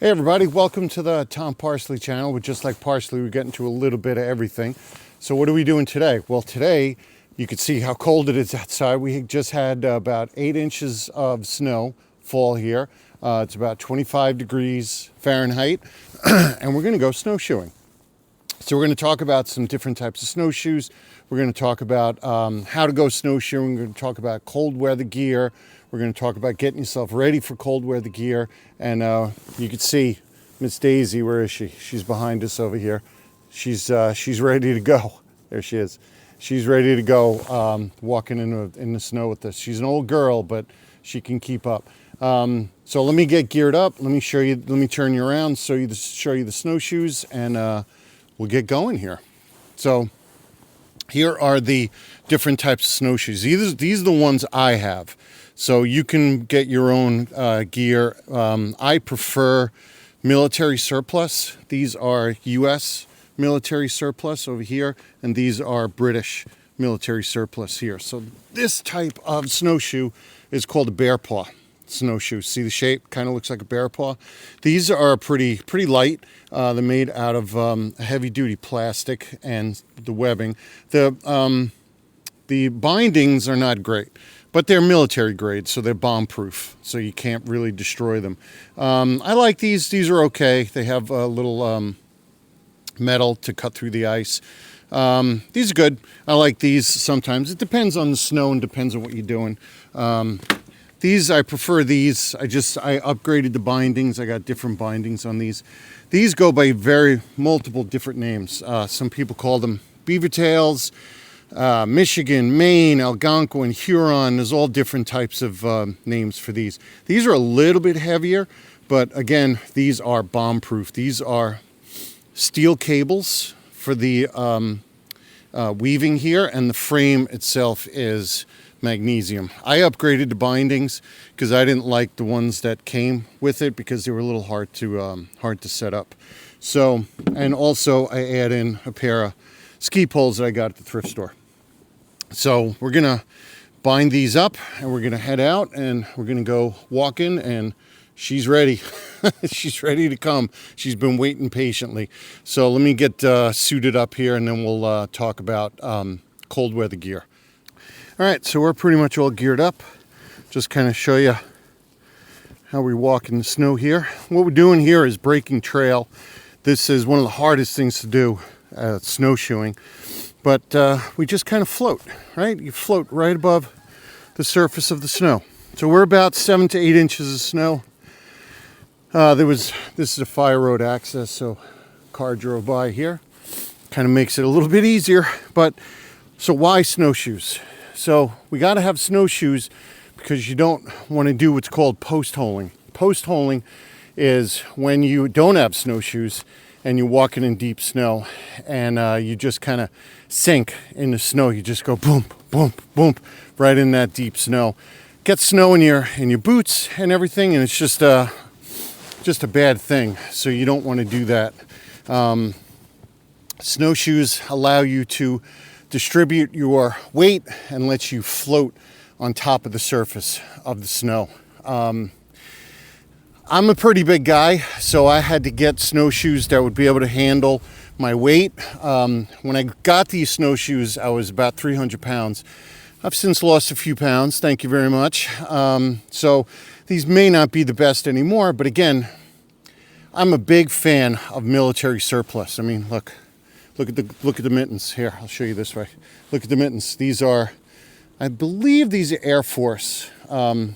Hey everybody, welcome to the Tom Parsley channel. We're just like Parsley, we get into a little bit of everything. So what are we doing today? Well, today you can see how cold it is outside. We just had about 8 inches of snow fall here. It's about 25 degrees Fahrenheit and we're gonna go snowshoeing. So we're going to talk about some different types of snowshoes. We're going to talk about how to go snowshoeing. We're going to talk about cold weather gear. We're going to talk about getting yourself ready for cold weather gear. And you can see Miss Daisy. Where is she? She's behind us over here. She's ready to go. There she is. She's ready to go walking in the snow with us. She's an old girl, but she can keep up. So let me get geared up. Let me show you. Let me turn you around. Show you the snowshoes and. We'll get going here. So here are the different types of snowshoes. These are the ones I have. So you can get your own gear. I prefer military surplus. These are US military surplus over here, and these are British military surplus here. So this type of snowshoe is called a bear paw snowshoe. See the shape? Kind of looks like a bear paw. These are pretty light. They're made out of heavy duty plastic and the webbing. The bindings are not great, but they're military grade, so they're bomb proof, so you can't really destroy them. I like these. These are okay. They have a little metal to cut through the ice. These are good. I like these sometimes. It depends on the snow and depends on what you're doing. These, I prefer these. I upgraded the bindings. I got different bindings on these. These go by multiple different names. Some people call them beaver tails, Michigan, Maine, Algonquin, Huron. There's all different types of names for these. These are a little bit heavier, but again, these are bomb proof. These are steel cables for the weaving here, and the frame itself is magnesium. I upgraded the bindings because I didn't like the ones that came with it because they were a little hard to set up. So, and also I add in a pair of ski poles that I got at the thrift store. So we're gonna bind these up and we're gonna head out and we're gonna go walking, and she's ready. She's ready to come. She's been waiting patiently. So let me get suited up here and then we'll talk about cold weather gear. All right, so we're pretty much all geared up. Just kind of show you how we walk in the snow here. What we're doing here is breaking trail. This is one of the hardest things to do, snowshoeing. But we just kind of float, right? You float right above the surface of the snow. So we're about 7 to 8 inches of snow. This is a fire road access, so a car drove by here. Kind of makes it a little bit easier. But so why snowshoes? So we got to have snowshoes because you don't want to do what's called post-holing. Post-holing is when you don't have snowshoes and you're walking in deep snow and you just kind of sink in the snow. You just go boom, boom, boom, right in that deep snow. Get snow in your boots and everything, and it's just a bad thing. So you don't want to do that. Snowshoes allow you to distribute your weight and lets you float on top of the surface of the snow. I'm a pretty big guy, so I had to get snowshoes that would be able to handle my weight. When I got these snowshoes, I was about 300 pounds. I've since lost a few pounds, thank you very much. So these may not be the best anymore, but again, I'm a big fan of military surplus. I mean, look at the mittens here. I'll show you this way. Look at the mittens. These are, I believe these are Air Force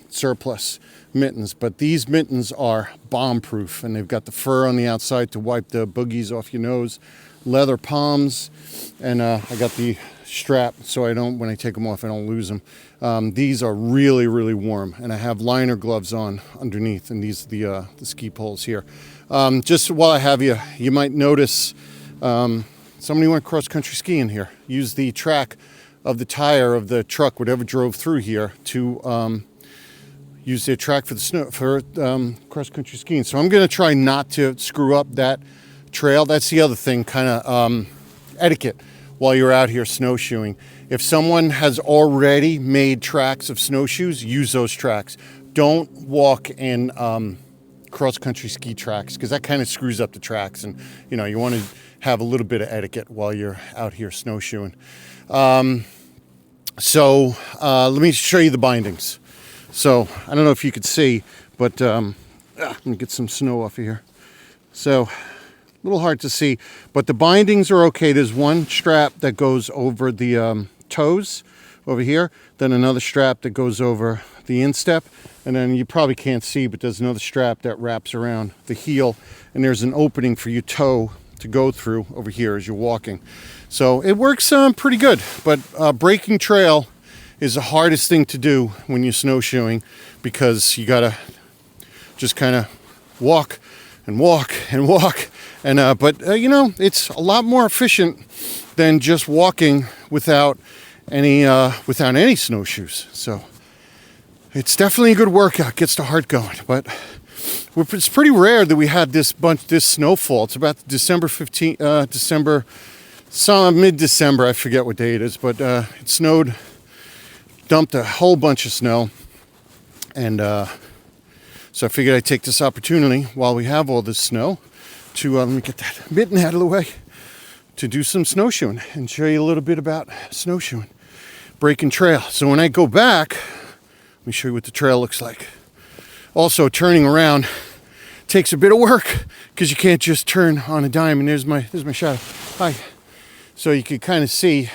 surplus mittens, but these mittens are bomb proof, and they've got the fur on the outside to wipe the boogies off your nose, leather palms, and I got the strap so when I take them off, I don't lose them. These are really warm, and I have liner gloves on underneath, and these are the ski poles here. Just while I have you, you might notice somebody went cross-country skiing here. Use the track of the tire of the truck, whatever drove through here, to use their track for the snow for cross-country skiing. So I'm going to try not to screw up that trail. That's the other thing, kind of etiquette while you're out here snowshoeing. If someone has already made tracks of snowshoes, use those tracks. Don't walk in cross-country ski tracks, because that kind of screws up the tracks, and you want to have a little bit of etiquette while you're out here snowshoeing. So let me show you the bindings. So I don't know if you could see, but let me get some snow off of here. So a little hard to see, but the bindings are okay. There's one strap that goes over the toes over here, then another strap that goes over the instep, and then you probably can't see, but there's another strap that wraps around the heel, and there's an opening for your toe to go through over here as you're walking. So it works pretty good, but breaking trail is the hardest thing to do when you're snowshoeing, because you gotta just kind of walk and walk and walk, and but it's a lot more efficient than just walking without any snowshoes. So it's definitely a good workout, gets the heart going. But it's pretty rare that we had this snowfall. It's about December 15th, mid-December, I forget what day it is, but it snowed, dumped a whole bunch of snow, and so I figured I'd take this opportunity while we have all this snow to let me get that mitten out of the way, to do some snowshoeing and show you a little bit about snowshoeing, breaking trail. So when I go back, let me show you what the trail looks like. Also, turning around takes a bit of work, because you can't just turn on a dime. And there's my shadow. Hi. So you can kind of see,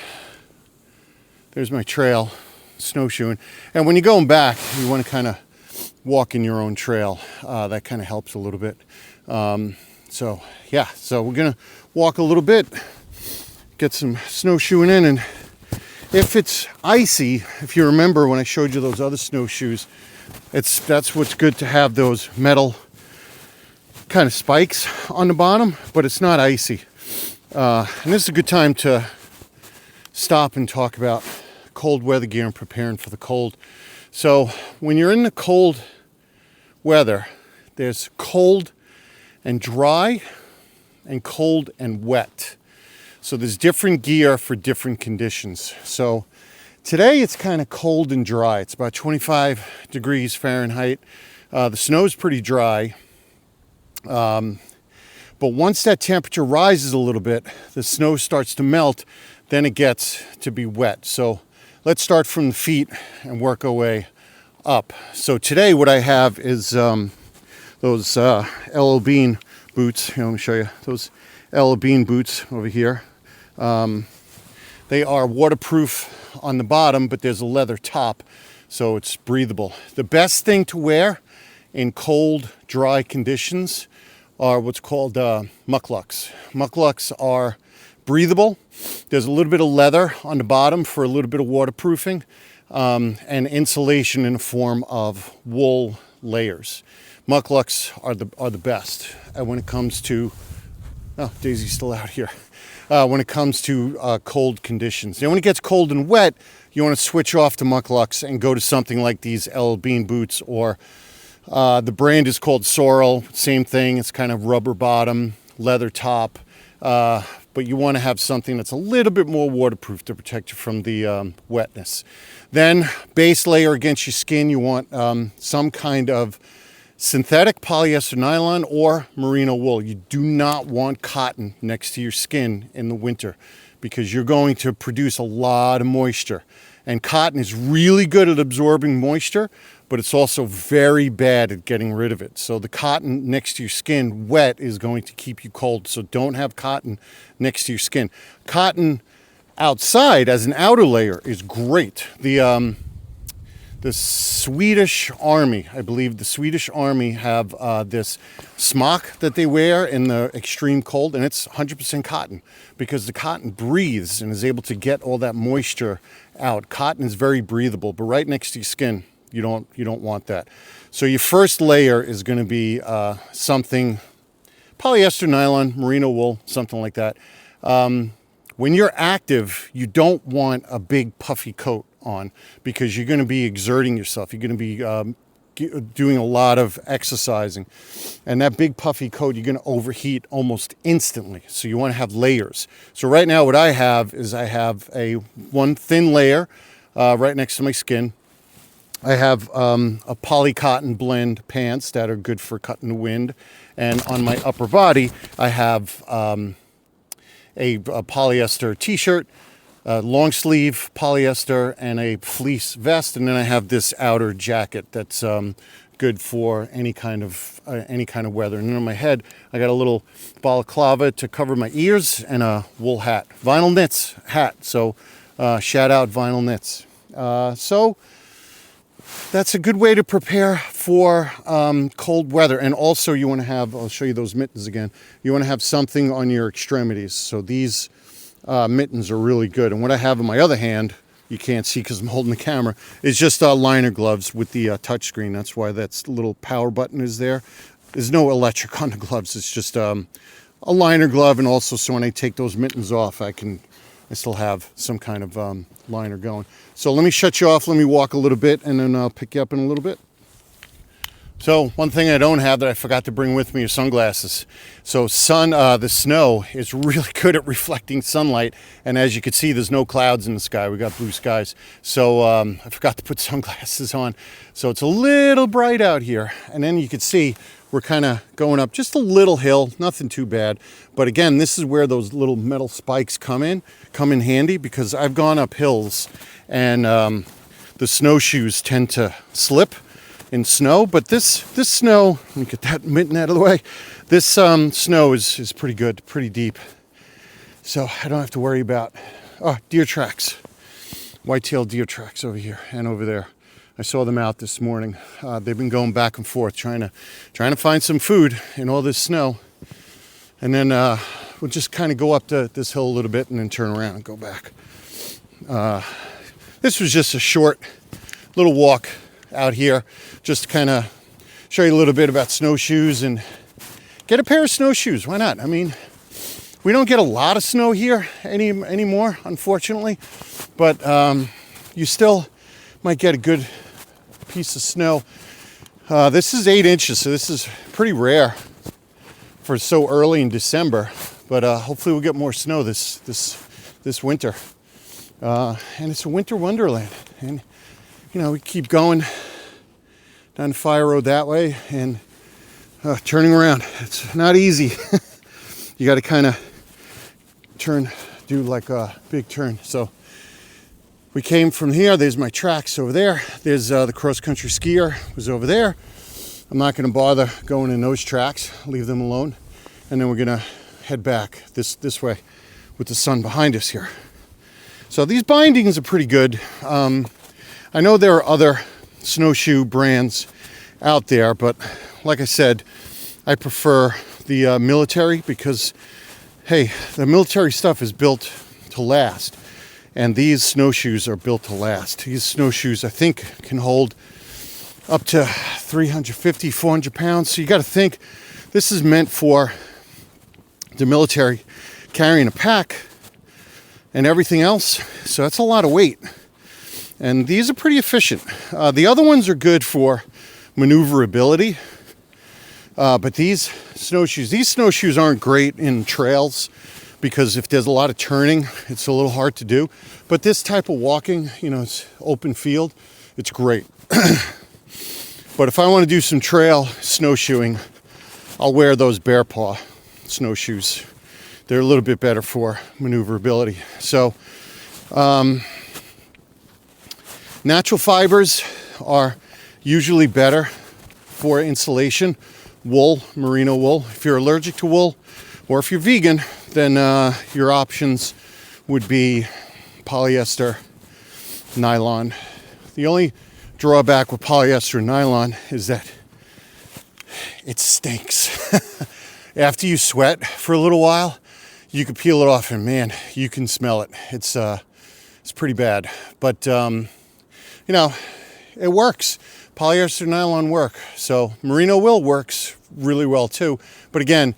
there's my trail, snowshoeing. And when you're going back, you want to kind of walk in your own trail. That kind of helps a little bit. So yeah, so we're gonna walk a little bit, get some snowshoeing in, and if it's icy, if you remember when I showed you those other snowshoes, that's what's good to have, those metal kind of spikes on the bottom, but it's not icy. And this is a good time to stop and talk about cold weather gear and preparing for the cold. So when you're in the cold weather, there's cold and dry and cold and wet. So there's different gear for different conditions. So today it's kind of cold and dry. It's about 25 degrees Fahrenheit. The snow's pretty dry. But once that temperature rises a little bit, the snow starts to melt, then it gets to be wet. So let's start from the feet and work our way up. So today what I have is those LL Bean boots. Here, let me show you those LL Bean boots over here. They are waterproof on the bottom, but there's a leather top, so it's breathable. The best thing to wear in cold, dry conditions are what's called mucklucks. Mucklucks are breathable. There's a little bit of leather on the bottom for a little bit of waterproofing, and insulation in the form of wool layers. Mucklucks are the best when it comes to, oh, Daisy's still out here. When it comes to cold conditions. Now, when it gets cold and wet, you want to switch off the mucklucks and go to something like these LL Bean boots, or the brand is called Sorrel. Same thing. It's kind of rubber bottom, leather top, but you want to have something that's a little bit more waterproof to protect you from the wetness. Then, base layer against your skin, you want some kind of synthetic polyester nylon or merino wool. You do not want cotton next to your skin in the winter, because you're going to produce a lot of moisture. And cotton is really good at absorbing moisture, but it's also very bad at getting rid of it. So the cotton next to your skin wet is going to keep you cold. So don't have cotton next to your skin. Cotton outside as an outer layer is great. The Swedish Army, I believe the Swedish Army have this smock that they wear in the extreme cold, and it's 100% cotton, because the cotton breathes and is able to get all that moisture out. Cotton is very breathable, but right next to your skin, you don't want that. So your first layer is going to be something polyester, nylon, merino wool, something like that. When you're active, you don't want a big puffy coat on, because you're going to be exerting yourself. You're going to be doing a lot of exercising, and that big puffy coat, you're going to overheat almost instantly. So you want to have layers. So right now what I have is I have one thin layer right next to my skin, I have a poly cotton blend pants that are good for cutting the wind. And on my upper body, I have a polyester t-shirt, a long sleeve polyester, and a fleece vest. And then I have this outer jacket that's good for any kind of weather. And then on my head, I got a little balaclava to cover my ears and a wool hat, vinyl knits hat. So shout out vinyl knits. So that's a good way to prepare for cold weather. And also you want to have, I'll show you those mittens again. You want to have something on your extremities. So these mittens are really good. And what I have in my other hand, you can't see because I'm holding the camera, is just liner gloves with the touch screen. That's why that little power button is there. There's no electric on the gloves. It's just a liner glove. And also, so when I take those mittens off, I still have some kind of liner going. So let me shut you off. Let me walk a little bit, and then I'll pick you up in a little bit. So one thing I don't have that I forgot to bring with me is sunglasses. So the snow is really good at reflecting sunlight. And as you can see, there's no clouds in the sky. We got blue skies. So I forgot to put sunglasses on. So it's a little bright out here. And then you can see we're kind of going up just a little hill, nothing too bad. But again, this is where those little metal spikes come in handy, because I've gone up hills and the snowshoes tend to slip in snow. But this snow, let me get that mitten out of the way. This snow is pretty good, pretty deep. So I don't have to worry about, deer tracks, white-tailed deer tracks over here and over there. I saw them out this morning. They've been going back and forth trying to find some food in all this snow. And then we'll just kind of go up this hill a little bit and then turn around and go back. This was just a short little walk out here, just to kind of show you a little bit about snowshoes and get a pair of snowshoes. Why not? I mean, we don't get a lot of snow here anymore, unfortunately, but you still might get a good piece of snow. This is 8 inches, so this is pretty rare for so early in December, but hopefully we'll get more snow this winter. And it's a winter wonderland. And you know, we keep going down the fire road that way and turning around. It's not easy. You got to kind of do like a big turn. So we came from here. There's my tracks over there. There's the cross-country skier was over there. I'm not going to bother going in those tracks. Leave them alone. And then we're going to head back this way with the sun behind us here. So these bindings are pretty good. I know there are other snowshoe brands out there, but like I said, I prefer the military because, hey, the military stuff is built to last. And these snowshoes are built to last. These snowshoes, I think, can hold up to 350, 400 pounds. So you got to think this is meant for the military carrying a pack and everything else. So that's a lot of weight. And these are pretty efficient. The other ones are good for maneuverability. But these snowshoes aren't great in trails because if there's a lot of turning, it's a little hard to do. But this type of walking, you know, it's open field, it's great. But if I want to do some trail snowshoeing, I'll wear those bear paw snowshoes. They're a little bit better for maneuverability. So, natural fibers are usually better for insulation. Wool, merino wool. If you're allergic to wool, or if you're vegan, then your options would be polyester, nylon. The only drawback with polyester and nylon is that it stinks. After you sweat for a little while, you can peel it off and man, you can smell it. It's pretty bad. But you know, it works. Polyester and nylon work. So merino wool works really well too. But again,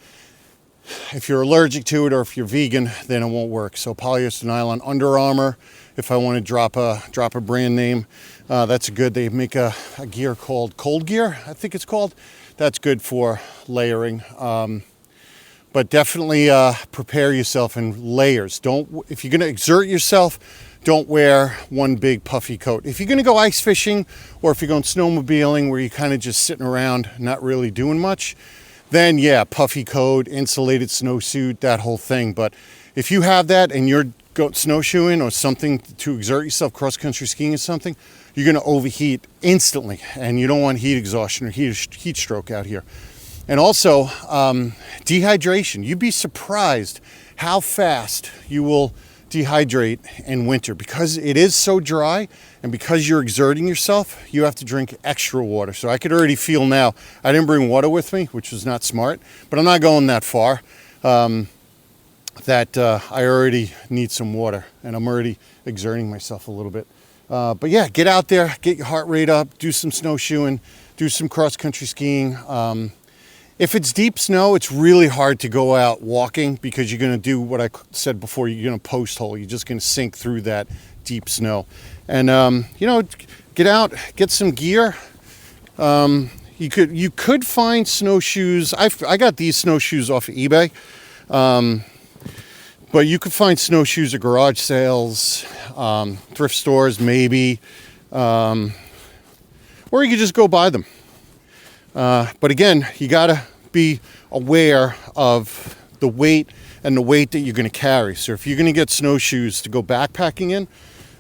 if you're allergic to it or if you're vegan, then it won't work. So polyester, nylon, Under Armour. If I want to drop a brand name, that's good. They make a gear called Cold Gear, I think it's called. That's good for layering. But definitely prepare yourself in layers. If you're going to exert yourself, don't wear one big puffy coat. If you're going to go ice fishing, or if you're going snowmobiling where you're kind of just sitting around not really doing much, then yeah, puffy coat, insulated snowsuit, that whole thing. But if you have that and you're snowshoeing or something to exert yourself, cross-country skiing or something, you're going to overheat instantly, and you don't want heat exhaustion or heat stroke out here. And also dehydration. You'd be surprised how fast you will dehydrate in winter. Because it is so dry and because you're exerting yourself, you have to drink extra water. So I could already feel now, I didn't bring water with me, which was not smart, but I'm not going that far, that I already need some water, and I'm already exerting myself a little bit. But yeah, get out there, get your heart rate up, do some snowshoeing, do some cross-country skiing. If it's deep snow, it's really hard to go out walking because you're going to do what I said before. You're going to post hole. You're just going to sink through that deep snow. And, you know, get out, get some gear. You could find snowshoes. I got these snowshoes off of eBay. But you could find snowshoes at garage sales, thrift stores maybe, or you could just go buy them. But again, you gotta be aware of the weight and the weight that you're gonna carry. So if you're gonna get snowshoes to go backpacking in,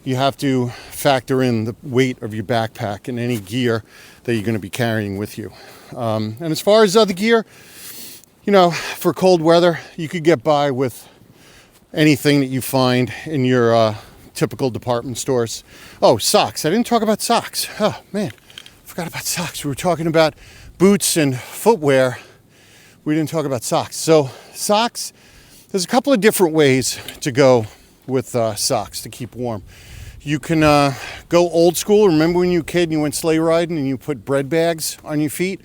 you have to factor in the weight of your backpack and any gear that you're gonna be carrying with you. And as far as other gear, you know, for cold weather, you could get by with anything that you find in your typical department stores. Oh, socks. I didn't talk about socks. Oh, man. Forgot about socks. We were talking about boots and footwear. We didn't talk about socks. So socks, there's a couple of different ways to go with socks to keep warm. You can go old school. Remember when you were a kid and you went sleigh riding and you put bread bags on your feet?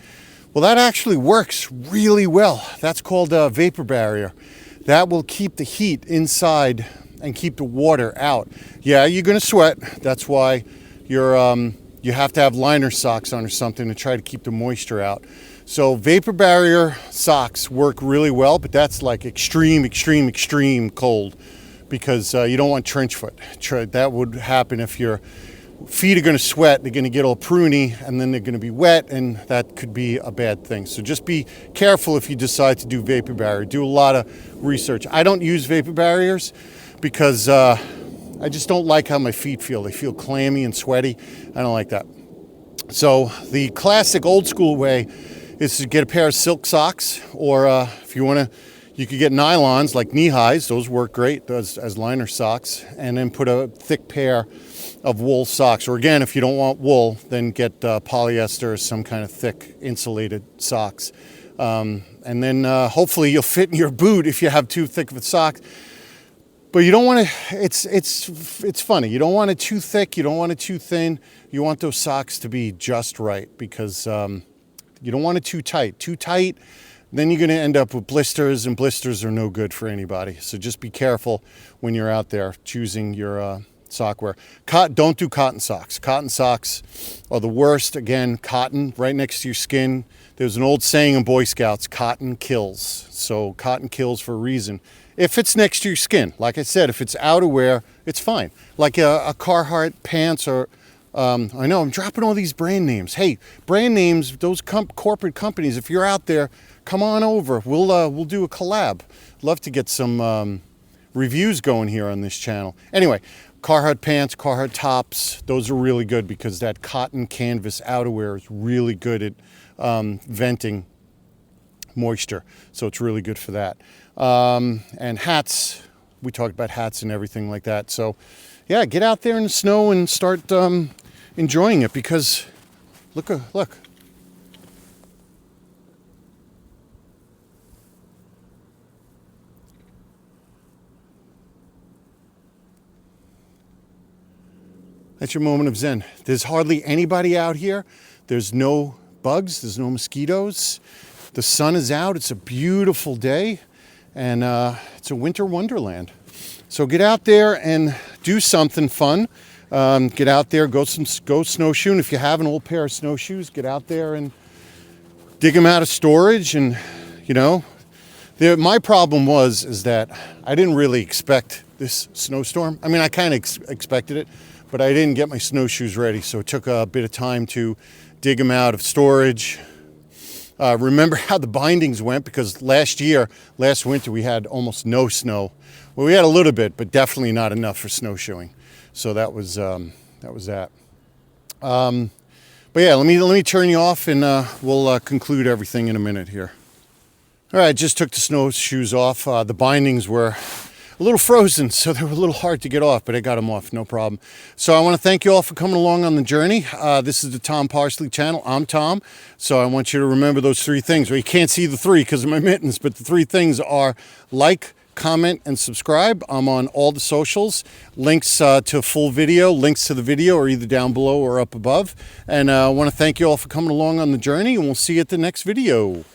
Well, that actually works really well. That's called a vapor barrier. That will keep the heat inside and keep the water out. Yeah, you're gonna sweat. That's why you have to have liner socks on or something to try to keep the moisture out. So vapor barrier socks work really well, but that's like extreme cold, because you don't want trench foot. That would happen if your feet are gonna sweat, they're gonna get all pruny, and then they're gonna be wet, and that could be a bad thing. So just be careful if you decide to do vapor barrier. Do a lot of research. I don't use vapor barriers because I just don't like how my feet feel. They feel clammy and sweaty. I don't like that. So the classic old school way is to get a pair of silk socks, or if you wanna, you could get nylons like knee highs. Those work great as liner socks, and then put a thick pair of wool socks. Or again, if you don't want wool, then get polyester or some kind of thick insulated socks. And then hopefully you'll fit in your boot if you have too thick of a sock. But you don't want to, it's funny. You don't want it too thick, you don't want it too thin. You want those socks to be just right, because you don't want it too tight. Too tight, then you're going to end up with blisters, and blisters are no good for anybody. So just be careful when you're out there choosing your sock wear. Don't do cotton socks. Cotton socks are the worst. Again, cotton right next to your skin. There's an old saying in Boy Scouts, cotton kills. So cotton kills for a reason. If it's next to your skin, like I said, if it's outerwear, it's fine. Like a Carhartt pants, or I know I'm dropping all these brand names. Hey, brand names, those corporate companies, if you're out there, come on over. We'll do a collab. Love to get some reviews going here on this channel. Anyway, Carhartt pants, Carhartt tops, those are really good because that cotton canvas outerwear is really good at venting moisture. So it's really good for that. And hats, we talked about hats and everything like that. So yeah, get out there in the snow and start enjoying it, because look. That's your moment of zen. There's hardly anybody out here. There's no bugs, there's no mosquitoes. The sun is out, it's a beautiful day, and it's a winter wonderland. So get out there and do something fun. Get out there, go snowshoeing. If you have an old pair of snowshoes, get out there and dig them out of storage. And you know, my problem is that I didn't really expect this snowstorm. I mean, I kind of expected it, but I didn't get my snowshoes ready, so it took a bit of time to dig them out of storage. Remember how the bindings went, because last winter, we had almost no snow. Well, we had a little bit, but definitely not enough for snowshoeing. So that was that. But yeah, let me turn you off, and we'll conclude everything in a minute here. All right, I just took the snowshoes off. The bindings were a little frozen, so they were a little hard to get off, but I got them off, no problem. So I want to thank you all for coming along on the journey. This is the Tom Parsley channel. I'm Tom, so I want you to remember those three things. Well, you can't see the three because of my mittens, but the three things are like, comment, and subscribe. I'm on all the socials. Links to full video, links to the video are either down below or up above. And I want to thank you all for coming along on the journey, and we'll see you at the next video.